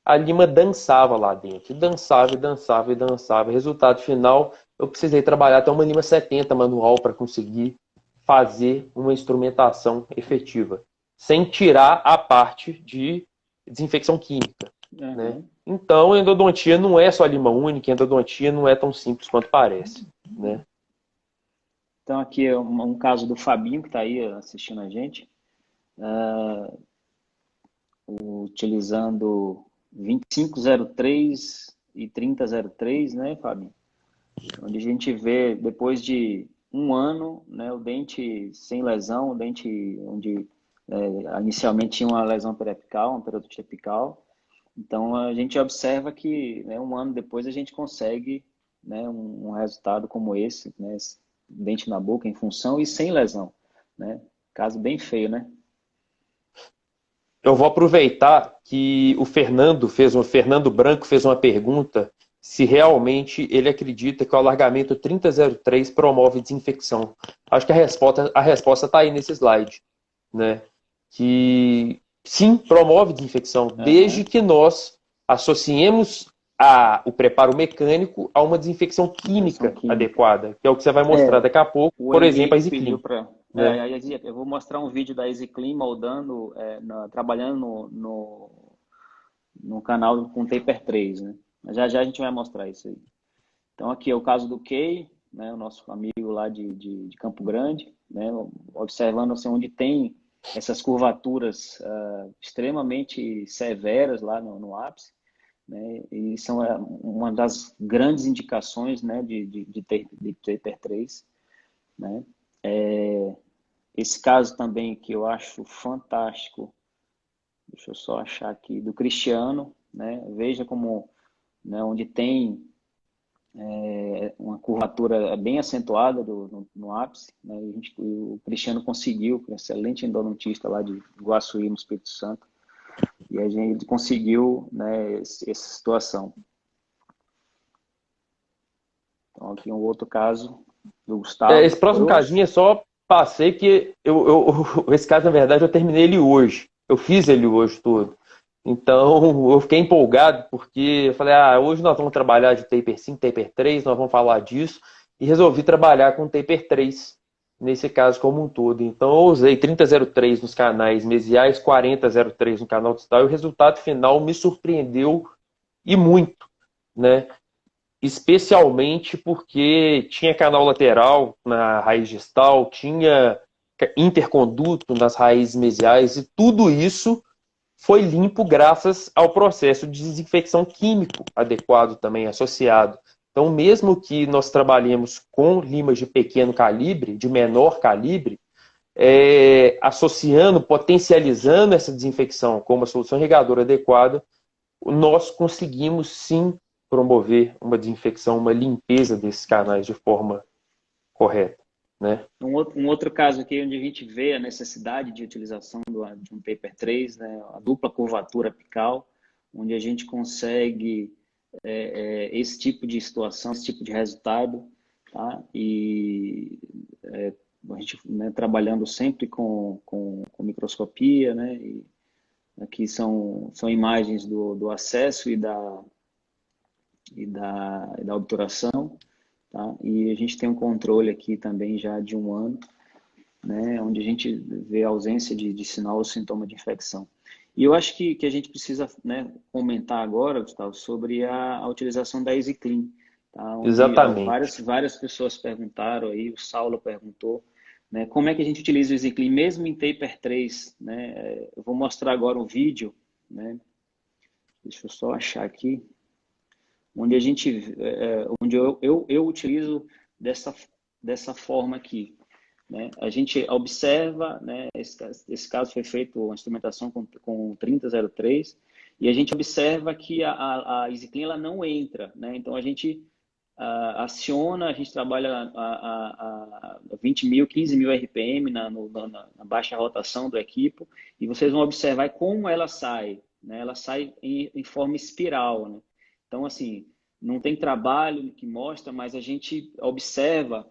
a Lima dançava lá dentro. Dançava, e dançava, e dançava. Resultado final, eu precisei trabalhar até uma Lima 70 manual para conseguir fazer uma instrumentação efetiva, sem tirar a parte de desinfecção química, né? Aham. Então, endodontia não é só lima única, endodontia não é tão simples quanto parece, né? Então, aqui é um caso do Fabinho, que está aí assistindo a gente, utilizando 2503 e 3003, né, Fabinho? Onde a gente vê, depois de um ano, né, o dente sem lesão, o dente onde inicialmente tinha uma lesão periapical, uma periodonte apical. Então, a gente observa que, né, um ano depois a gente consegue, né, um resultado como esse, né, dente na boca em função e sem lesão, né? Caso bem feio, né? Eu vou aproveitar que o Fernando Branco fez uma pergunta se realmente ele acredita que o alargamento 3003 promove desinfecção. Acho que a resposta está aí nesse slide, né? Que sim, promove desinfecção, desde Aham. que nós associemos o preparo mecânico a uma desinfecção Infecção química química. adequada, que é o que você vai É, mostrar daqui a pouco, o por exemplo, a Henrique pediu EasyClean, para. né? Eu vou mostrar um vídeo da EasyClean moldando, trabalhando no canal com Taper 3, né? Mas já já a gente vai mostrar isso aí. Então, aqui é o caso do Key, né? O nosso amigo lá de Campo Grande, né? Observando assim, onde tem essas curvaturas extremamente severas lá no ápice, né? E são uma das grandes indicações, né, de Taper 3, né? Esse caso também que eu acho fantástico, deixa eu só achar aqui, do Cristiano, né? Veja como, né, onde tem uma curvatura bem acentuada no ápice, né? O Cristiano conseguiu, um excelente endodontista lá de Iguaçuí, no Espírito Santo, e a gente conseguiu, né, essa situação. Então, aqui um outro caso do Gustavo. Esse próximo casinho é só passei que esse caso, na verdade, eu terminei ele hoje. Eu fiz ele hoje todo. Então, eu fiquei empolgado porque eu falei, hoje nós vamos trabalhar de Taper 5, Taper 3, nós vamos falar disso. E resolvi trabalhar com Taper 3, nesse caso como um todo. Então, eu usei 3003 nos canais mesiais, 4003 no canal distal, e o resultado final me surpreendeu e muito, né? Especialmente porque tinha canal lateral na raiz distal, tinha interconduto nas raízes mesiais, e tudo isso foi limpo graças ao processo de desinfecção químico adequado também associado. Então, mesmo que nós trabalhemos com limas de pequeno calibre, de menor calibre, associando, potencializando essa desinfecção com uma solução irrigadora adequada, nós conseguimos sim promover uma desinfecção, uma limpeza desses canais de forma correta, né? Um outro caso aqui onde a gente vê a necessidade de utilização de um Taper 3, né, a dupla curvatura apical, onde a gente consegue esse tipo de situação, esse tipo de resultado, tá? E a gente, né, trabalhando sempre com microscopia, né? E aqui são imagens do acesso e da obturação, tá? E a gente tem um controle aqui também já de 1 ano, né, onde a gente vê a ausência de sinal ou sintoma de infecção. E eu acho que a gente precisa, né, comentar agora, Gustavo, sobre a utilização da EasyClean, tá? Onde Exatamente. várias pessoas perguntaram aí, o Saulo perguntou, né, como é que a gente utiliza o EasyClean mesmo em Taper 3, né? Eu vou mostrar agora um vídeo, né? Deixa eu só achar aqui, onde a gente, onde eu utilizo dessa forma aqui, né? A gente observa, né, esse caso foi feito uma instrumentação com 3003, e a gente observa que a EasyClean ela não entra, né? Então a gente aciona, a gente trabalha a 20 mil, 15 mil RPM na baixa rotação do equipo, e vocês vão observar como ela sai, né? Ela sai em forma espiral, né? Então, assim, não tem trabalho que mostra, mas a gente observa,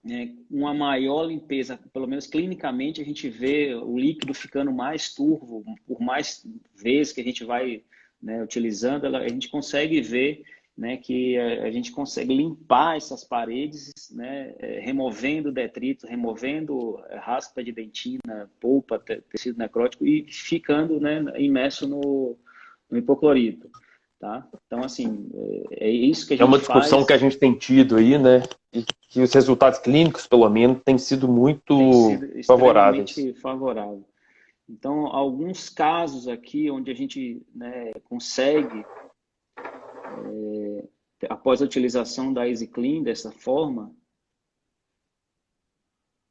né, uma maior limpeza, pelo menos clinicamente a gente vê o líquido ficando mais turvo, por mais vezes que a gente vai, né, utilizando, a gente consegue ver, né, que a gente consegue limpar essas paredes, né, removendo detritos, removendo raspa de dentina, polpa, tecido necrótico e ficando, né, imerso no hipoclorito. Tá? Então, assim, é isso que a gente faz. É uma discussão que a gente tem tido aí, né? E que os resultados clínicos, pelo menos, têm sido muito favoráveis. Extremamente favorável. Então, alguns casos aqui onde a gente, né, consegue, após a utilização da EasyClean dessa forma,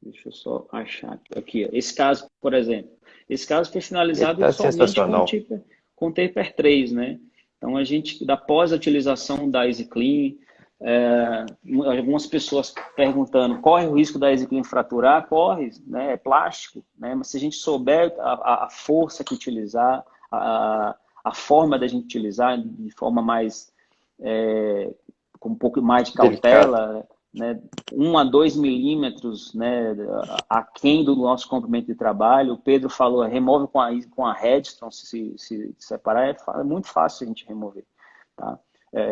deixa eu só achar aqui. Esse caso, por exemplo, esse caso foi finalizado somente com Taper 3, né? Então, a gente, após a utilização da EasyClean, algumas pessoas perguntando, corre o risco da EasyClean fraturar? Corre, né? É plástico, né? Mas se a gente souber a força que utilizar, a forma da gente utilizar de forma mais, com um pouco mais de cautela, né, 1 a 2 milímetros, né, aquém do nosso comprimento de trabalho. O Pedro falou, remove com a Redstone, se separar, é muito fácil a gente remover. Tá?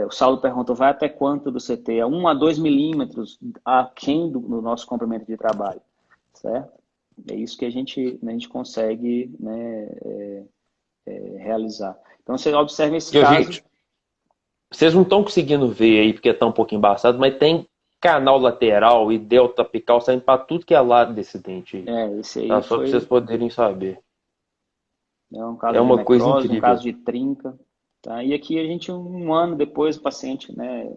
O Saulo perguntou, vai até quanto do CT? 1 a 2 milímetros aquém do nosso comprimento de trabalho. Certo? É isso que a gente consegue, né, realizar. Então, você observa esse caso... Gente, vocês não estão conseguindo ver aí, porque está um pouco embaçado, mas tem canal lateral e delta apical saindo para tudo que é lado desse dente aí. Esse aí Tá? Só para foi vocês poderem saber. um É caso de uma coisa necrose, um incrível. caso de trinca, tá? E aqui a gente, um ano depois, o paciente, né,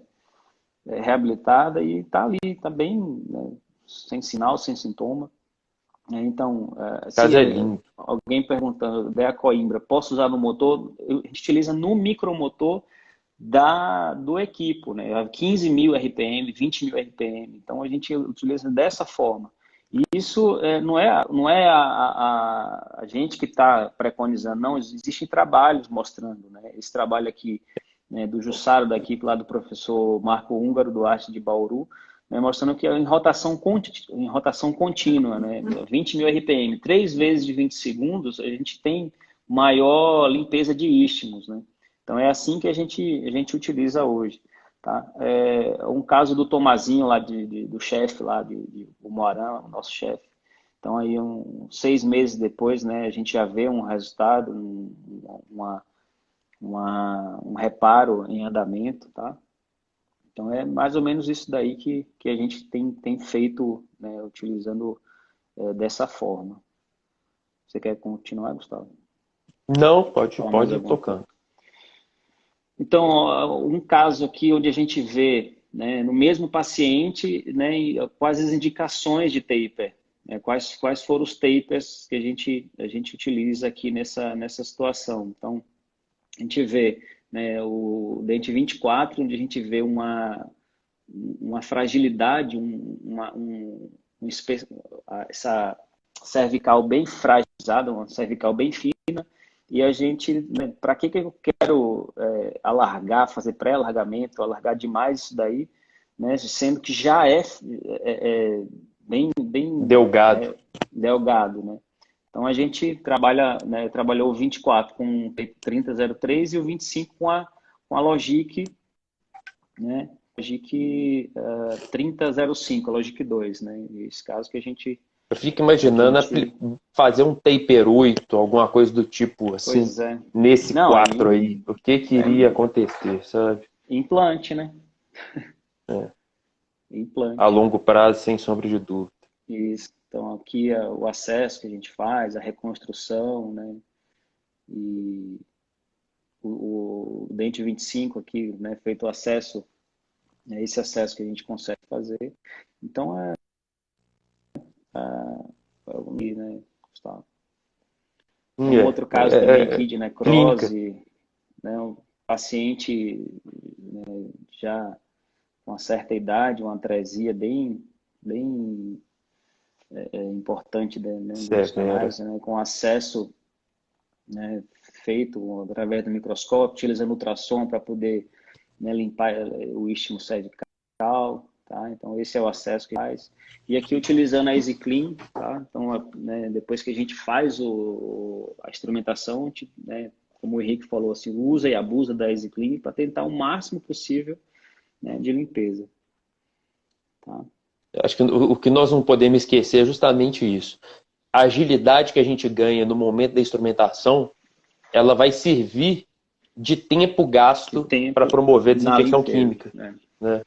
é reabilitada e tá ali, tá bem, né, sem sinal, sem sintoma. Então, O se caso é lindo. alguém perguntando, der a coimbra, posso usar no motor? A gente utiliza no micromotor do equipo, né? 15 mil RPM, 20 mil RPM. Então, a gente utiliza dessa forma. E isso não é a gente que está preconizando, não. Existem trabalhos mostrando, né? Esse trabalho aqui, né, do Jussaro, da equipe lá do professor Marco Húngaro, do Arte de Bauru, né, mostrando que em rotação contínua, né, 20 mil RPM, 3 vezes de 20 segundos, a gente tem maior limpeza de istmos, né? Então é assim que a gente utiliza hoje. Tá? Um caso do Tomazinho, lá do chefe, lá o Moarão, o nosso chefe. Então, aí, 6 meses depois, né, a gente já vê um resultado, um reparo em andamento. Tá? Então, é mais ou menos isso daí que a gente tem feito, né, utilizando dessa forma. Você quer continuar, Gustavo? Não, pode Falar mais ir alguma coisa? tocando. Então, um caso aqui onde a gente vê, né, no mesmo paciente, né, quais as indicações de taper, né, quais foram os tapers que a gente utiliza aqui nessa situação. Então, a gente vê, né, o dente 24, onde a gente vê uma fragilidade, essa cervical bem fragilizada, uma cervical bem fina, e a gente, né, para que eu quero alargar, fazer pré-alargamento, alargar demais isso daí, né, sendo que já bem Delgado. delgado, né? Então a gente trabalhou o 24 com o 3003 e o 25 com a Logic, né? Logic 3005, a Logic 2, né? Esse caso que a gente Eu fico imaginando fazer um taper 8, alguma coisa do tipo assim, Pois é. nesse Não, 4 aí. O que iria acontecer, sabe? implante, né? É. A Implante. longo prazo, sem sombra de dúvida. Isso. Então, aqui é o acesso que a gente faz, a reconstrução, né? E o dente 25 aqui, né? Feito o acesso, é esse acesso que a gente consegue fazer. Então, né, Gustavo? Um outro caso também aqui de Clínica. necrose, né? Um paciente, né, já com uma certa idade, uma atresia bem importante, né, dos Severa. canais, né, com acesso, né, feito através do microscópio, utilizando ultrassom para poder, né, limpar o istmo cervical, tá? Então esse é o acesso que faz. E aqui utilizando a EasyClean, tá? Então, né, depois que a gente faz a instrumentação, né, como o Henrique falou, assim, usa e abusa da EasyClean para tentar o máximo possível, né, de limpeza, tá? Acho que o que nós não podemos esquecer é justamente isso. A agilidade que a gente ganha no momento da instrumentação, ela vai servir de tempo De gasto para tempo promover a na desinfecção limpeza, química, né? né?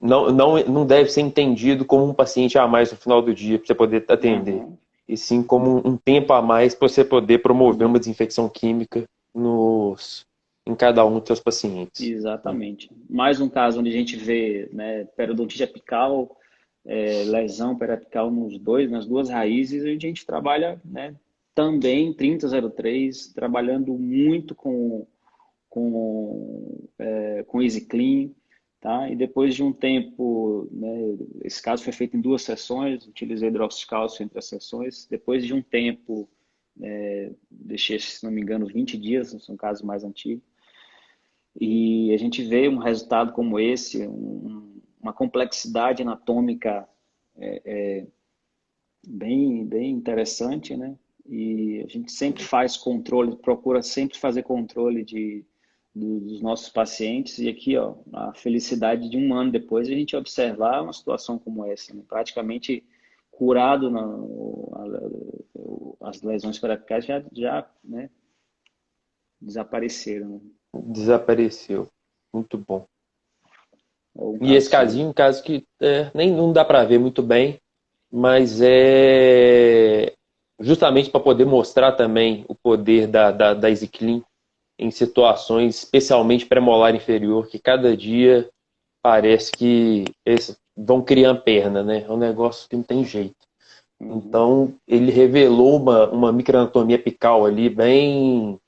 Não deve ser entendido como um paciente a mais no final do dia para você poder atender. Uhum. E sim como um tempo a mais para você poder promover uma desinfecção química em cada um dos seus pacientes. Exatamente. Mais um caso onde a gente vê, né, periodontite apical, lesão periapical nas duas raízes, e a gente trabalha, né, também 3003, trabalhando muito com Easy Clean, tá? E depois de um tempo, né, esse caso foi feito em 2 sessões, utilizei hidroxicálcio entre as sessões. Depois de um tempo, deixei, se não me engano, 20 dias, são casos mais antigos. E a gente vê um resultado como esse, uma complexidade anatômica bem interessante, né? E a gente sempre faz controle, procura sempre fazer controle dos nossos pacientes. E aqui, ó, a felicidade de um ano depois, a gente observar uma situação como essa, né? Praticamente curado, as lesões periapicais já, né, desapareceram, né? Desapareceu. Muito bom. Ou um E caso esse seu? casinho, um caso que nem não dá para ver muito bem, mas é justamente para poder mostrar também o poder da EasyClean em situações especialmente premolar inferior, que cada dia parece que eles vão criando perna, né? É um negócio que não tem jeito. Uhum, Então, ele revelou uma microanatomia apical ali bem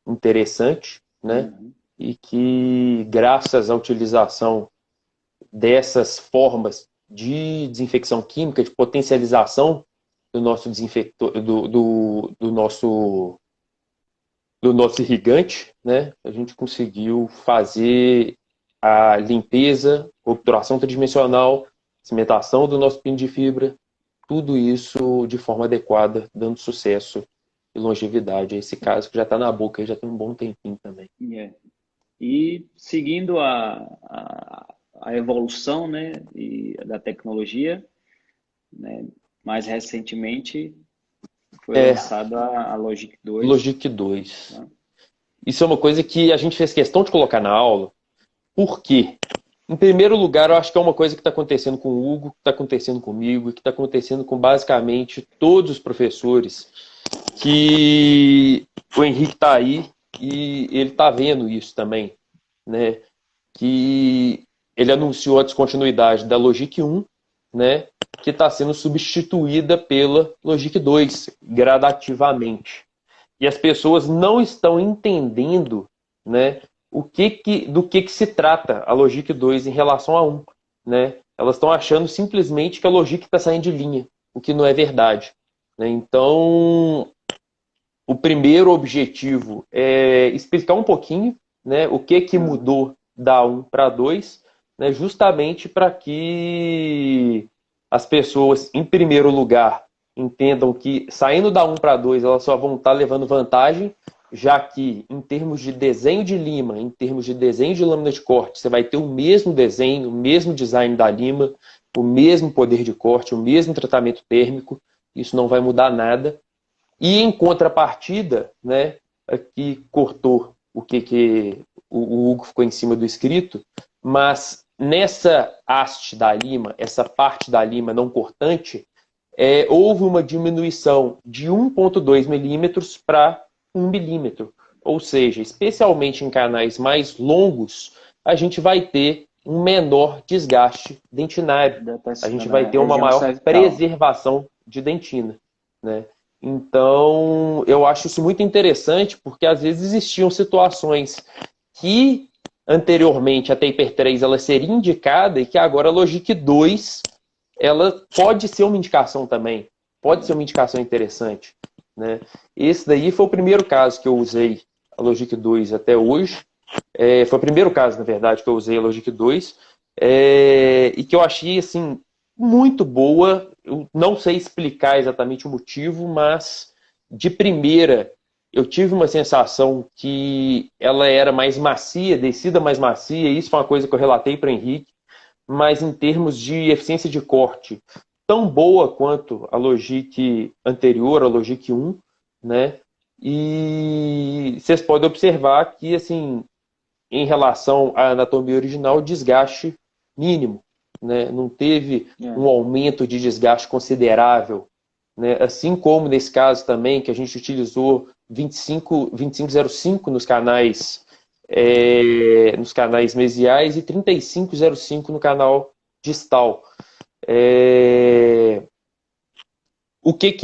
interessante, né? uhum, E que, graças à utilização dessas formas de desinfecção química, de potencialização do nosso desinfector, do nosso irrigante, né? A gente conseguiu fazer a limpeza, obturação tridimensional, cimentação do nosso pino de fibra, tudo isso de forma adequada, dando sucesso e longevidade. Esse caso que já está na boca, já tem um bom tempinho também. é. E seguindo a evolução, né, da tecnologia, né, mais recentemente foi É, lançada a Logic 2, Logic 2. né? Isso é uma coisa que a gente fez questão de colocar na aula. Por quê? Em primeiro lugar, eu acho que é uma coisa que está acontecendo com o Hugo, que está acontecendo comigo, e que está acontecendo com basicamente todos os professores, que o Henrique está aí e ele está vendo isso também, né? Que ele anunciou a descontinuidade da Logic 1, né? Que está sendo substituída pela Logic 2, gradativamente. E as pessoas não estão entendendo, né, do que se trata a Logic 2 em relação a 1. Né? Elas estão achando simplesmente que a Logic está saindo de linha, o que não é verdade. Né? Então, o primeiro objetivo é explicar um pouquinho, né, o que Uhum. mudou da 1 para 2, né, justamente para que as pessoas, em primeiro lugar, entendam que saindo da 1 para 2 elas só vão estar levando vantagem, já que em termos de desenho de lima, em termos de desenho de lâmina de corte, você vai ter o mesmo desenho, o mesmo design da lima, o mesmo poder de corte, o mesmo tratamento térmico, isso não vai mudar nada. E em contrapartida, né, aqui cortou que o Hugo ficou em cima do escrito, mas nessa haste da lima, essa parte da lima não cortante, houve uma diminuição de 1,2 milímetros para 1 milímetro. Ou seja, especialmente em canais mais longos, a gente vai ter um menor desgaste dentinário. A gente vai Na ter uma região maior cervical. preservação de dentina. Né? Então, eu acho isso muito interessante, porque às vezes existiam situações que anteriormente a Taper 3 ela seria indicada e que agora a Logic 2 ela pode ser uma indicação também, pode ser uma indicação interessante. Né? Esse daí foi o primeiro caso que eu usei a Logic 2 até hoje. Foi o primeiro caso, na verdade, que eu usei a Logic 2 e que eu achei assim muito boa. Eu não sei explicar exatamente o motivo, mas de primeira eu tive uma sensação que ela era mais macia, descida mais macia. Isso foi uma coisa que eu relatei para o Henrique, mas em termos de eficiência de corte, tão boa quanto a Logic anterior, a Logic 1, né? E vocês podem observar que, assim, em relação à anatomia original, desgaste mínimo, né? Não teve É. um aumento de desgaste considerável, né? Assim como nesse caso também, que a gente utilizou 2505 nos canais mesiais e 3505 no canal distal. É, o que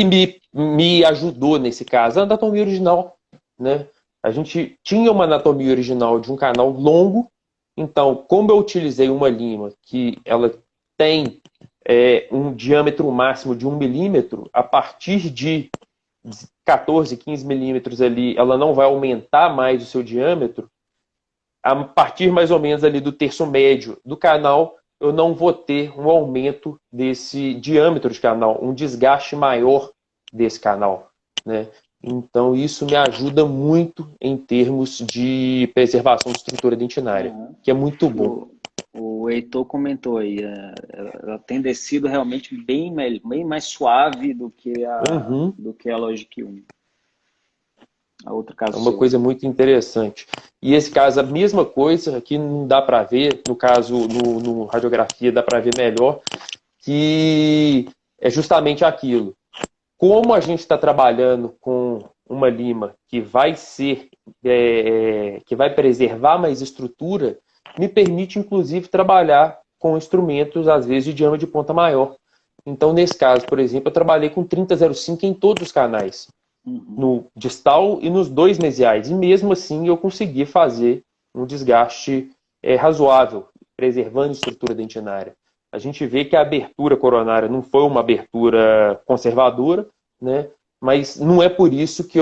me ajudou nesse caso? A anatomia original. Né? A gente tinha uma anatomia original de um canal longo, então, como eu utilizei uma lima que ela tem um diâmetro máximo de 1 milímetro, a partir de 14, 15 milímetros ali, ela não vai aumentar mais o seu diâmetro. A partir mais ou menos ali do terço médio do canal, eu não vou ter um aumento desse diâmetro de canal, um desgaste maior desse canal. Né? Então, isso me ajuda muito em termos de preservação de estrutura dentinária, Aham. que é muito bom. O Heitor comentou aí, ela tem descido realmente bem mais suave do que Uhum. do que a Logic 1. A outro É caso uma seu. coisa muito interessante. E esse caso, a mesma coisa, aqui não dá para ver, no caso, no radiografia dá para ver melhor, que é justamente aquilo. Como a gente está trabalhando com uma lima que vai ser, que vai preservar mais estrutura, me permite, inclusive, trabalhar com instrumentos, às vezes, de diâmetro de ponta maior. Então, nesse caso, por exemplo, eu trabalhei com 3005 em todos os canais, Uhum. no distal e nos dois mesiais. E mesmo assim eu consegui fazer um desgaste razoável, preservando a estrutura dentinária. A gente vê que a abertura coronária não foi uma abertura conservadora, né? Mas não é por isso que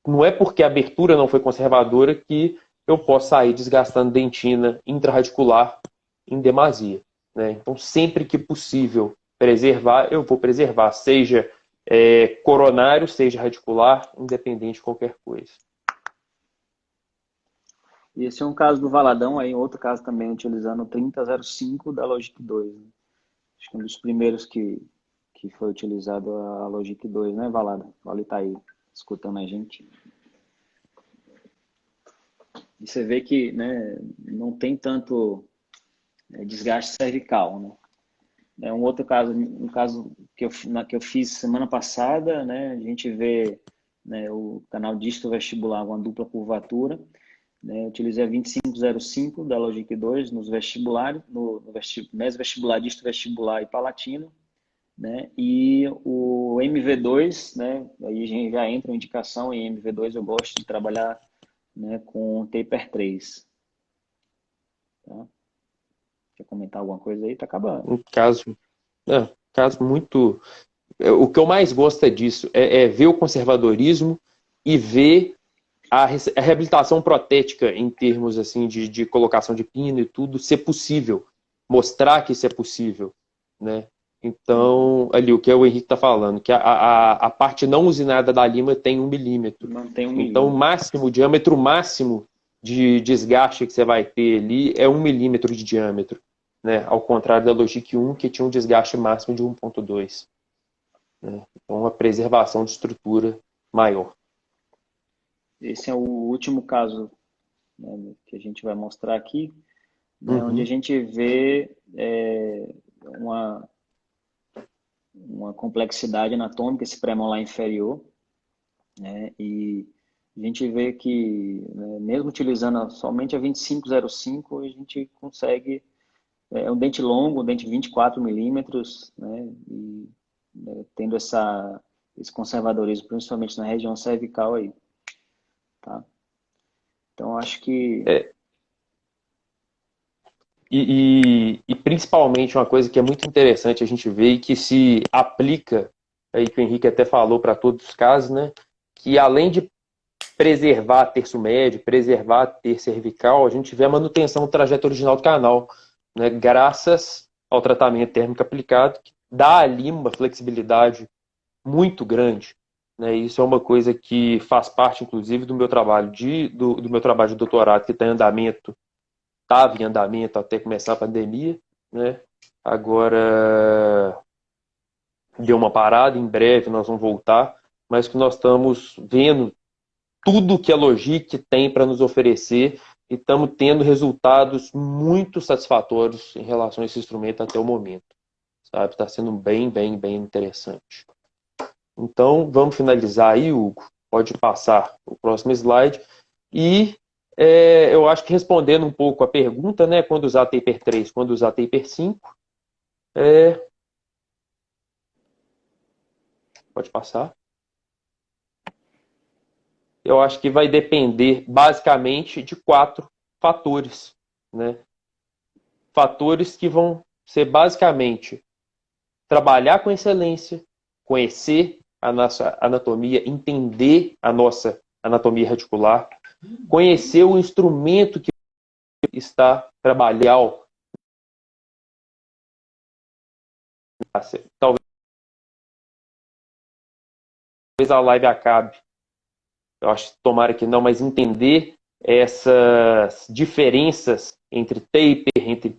não é porque a abertura não foi conservadora que eu posso sair desgastando dentina intraradicular em demasia, né? Então, sempre que possível preservar, eu vou preservar, seja coronário, seja radicular, independente de qualquer coisa. E esse é um caso do Valadão, aí outro caso também utilizando o 3005 da Logic 2. Né? Acho que um dos primeiros que foi utilizado a Logic 2, né, Valada? Olha, tá aí escutando a gente. E você vê que, né, não tem tanto desgaste cervical, né? É um outro caso, um caso que eu fiz semana passada, né? A gente vê, né, o canal disto vestibular com uma dupla curvatura, né? Eu utilizei a 2505 da Logic 2 nos vestibulares, no mesovestibular, disto vestibular e palatino, né? E o MV2, né? Aí a gente já entra uma indicação em MV2, eu gosto de trabalhar, né, com Taper 3. Tá? Quer comentar alguma coisa aí? Tá acabando. Um caso muito. O que eu mais gosto é disso, é ver o conservadorismo e ver a reabilitação protética em termos assim de colocação de pino e tudo ser possível, mostrar que isso é possível, né? Então, ali o que o Henrique está falando, que a parte não usinada da lima tem 1 milímetro. Mantém um Então, milímetro. o diâmetro máximo de desgaste que você vai ter ali é 1 milímetro de diâmetro, né? Ao contrário da Logic 1, que tinha um desgaste máximo de 1,2. Né? Então, uma preservação de estrutura maior. Esse é o último caso, né, que a gente vai mostrar aqui, né, onde a Uhum. gente vê uma, uma complexidade anatômica, esse pré-molar inferior, né, e a gente vê que, né, mesmo utilizando somente a 2505, a gente consegue, um dente longo, um dente de 24 milímetros, né, e tendo esse conservadorismo, principalmente na região cervical aí, tá? Então, acho que É, e principalmente uma coisa que é muito interessante a gente ver e que se aplica, aí que o Henrique até falou para todos os casos, né? Que além de preservar terço médio, preservar terço cervical, a gente vê a manutenção do trajeto original do canal, né? Graças ao tratamento térmico aplicado, que dá ali uma flexibilidade muito grande. Né? Isso é uma coisa que faz parte, inclusive, do meu trabalho do meu trabalho de doutorado, que está em andamento, estava em andamento até começar a pandemia, né? Agora deu uma parada, em breve nós vamos voltar, mas que nós estamos vendo tudo que a Logic tem para nos oferecer e estamos tendo resultados muito satisfatórios em relação a esse instrumento até o momento. Sabe? Está sendo bem, bem, bem interessante. Então, vamos finalizar aí, Hugo. Pode passar o próximo slide. E eu acho que respondendo um pouco a pergunta, né, quando usar Taper 3, quando usar Taper 5, pode passar. Eu acho que vai depender basicamente de 4 fatores. Né? Fatores que vão ser basicamente trabalhar com excelência, conhecer a nossa anatomia, entender a nossa anatomia radicular, conhecer o instrumento que está trabalhando. Talvez a live acabe. Eu acho que tomara que não, mas entender essas diferenças entre taper, entre